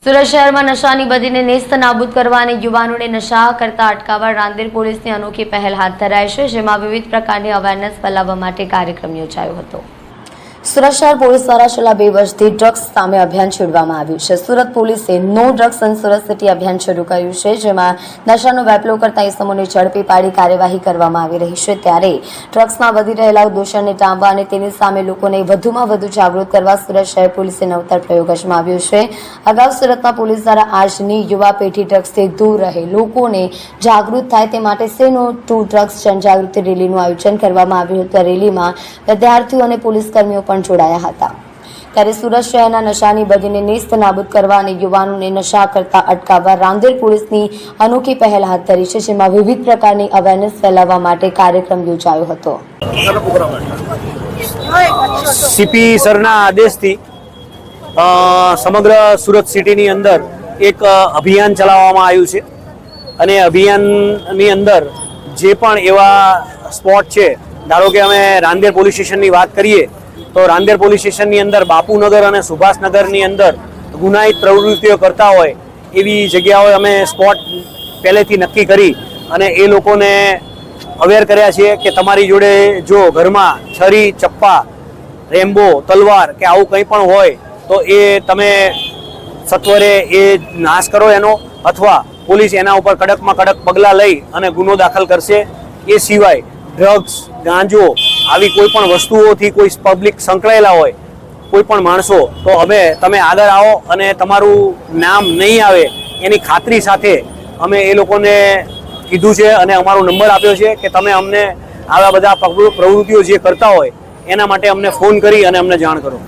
સુરત શહેરમાં નશાની બદીને નેસ્ત નાબૂદ કરવા અને યુવાનોને નશા કરતા અટકાવવા રાંદેર પોલીસની અનોખી પહેલ હાથ ધરાઈ છે, જેમાં વિવિધ પ્રકારની અવેરનેસ ફેલાવવા માટે કાર્યક્રમ યોજાયો હતો। સુરત શહેર પોલીસ દ્વારા છેલ્લા 2 વર્ષથી ડ્રગ્સ સામે અભિયાન છેડવામાં આવ્યું છે। સુરત પોલીસે no drugs in Surat city અભિયાન શરૂ કર્યું છે, જેમાં નશાનો વેપલો કરતા ઇસમોને ઝડપી પાડી કાર્યવાહી કરવામાં આવી રહી છે। ત્યારે ડ્રગ્સના વધી રહેલા દૂષણને ટાળવા અને તેની સામે લોકોને વધુમાં વધુ જાગૃત કરવા સુરત શહેર પોલીસે નવતર પ્રયોગ અજમાવ્યો છે। અગાઉ સુરતમાં પોલીસ દ્વારા આજની યુવા પેઢી ડ્રગ્સથી દૂર રહે, લોકોને જાગૃત થાય તે માટે સે નો ટુ ડ્રગ્સ જનજાગૃતિ રેલીનું આયોજન કરવામાં આવ્યું હતું। રેલીમાં વિદ્યાર્થીઓ અને પોલીસકર્મીઓ જોડાયા હતા। ત્યારે સુરત શહેરના નશાની બદીને નેસ્ત નાબૂદ કરવા અને યુવાનોને નશા કરતા અટકાવવા રાંદેર પોલીસની અનોખી પહેલ હાથ ધરી છે, જેમાં વિવિધ પ્રકારની અવેરનેસ ફેલાવવા માટે કાર્યક્રમ યોજાયો હતો। સીપી સરના આદેશથી સમગ્ર સુરત સિટીની અંદર એક અભિયાન ચલાવવામાં આવ્યું છે અને અભિયાનની અંદર જે પણ એવા સ્પોટ છે, ધારો કે અમે રાંદેર પોલીસ સ્ટેશનની વાત કરીએ તો રાંદેર પોલીસ સ્ટેશનની અંદર બાપુનગર અને સુભાષનગરની અંદર ગુનાહિત પ્રવૃત્તિઓ કરતા હોય એવી જગ્યાઓએ અમે સ્પોટ પહેલેથી નક્કી કરી અને એ લોકોને અવેર કર્યા છીએ કે તમારી જોડે જો ઘરમાં છરી, ચપ્પા, રેમ્બો, તલવાર કે આવું કંઈ પણ હોય તો એ તમે સત્વરે એ નાશ કરો એનો, અથવા પોલીસ એના ઉપર કડકમાં કડક પગલાં લઈ અને ગુનો દાખલ કરશે। એ સિવાય ડ્રગ્સ, ગાંજો આવી કોઈ પણ વસ્તુઓથી કોઈ પબ્લિક સંકળાયેલા હોય, કોઈ પણ માણસો, તો તમે આગળ આવો અને તમારું નામ નહીં આવે એની ખાતરી સાથે અમે એ લોકોને કીધું છે અને અમારો નંબર આપ્યો છે કે તમે અમને આવા બધા પ્રવૃત્તિઓ જે કરતા હોય એના માટે અમને ફોન કરી અને અમને જાણ કરો।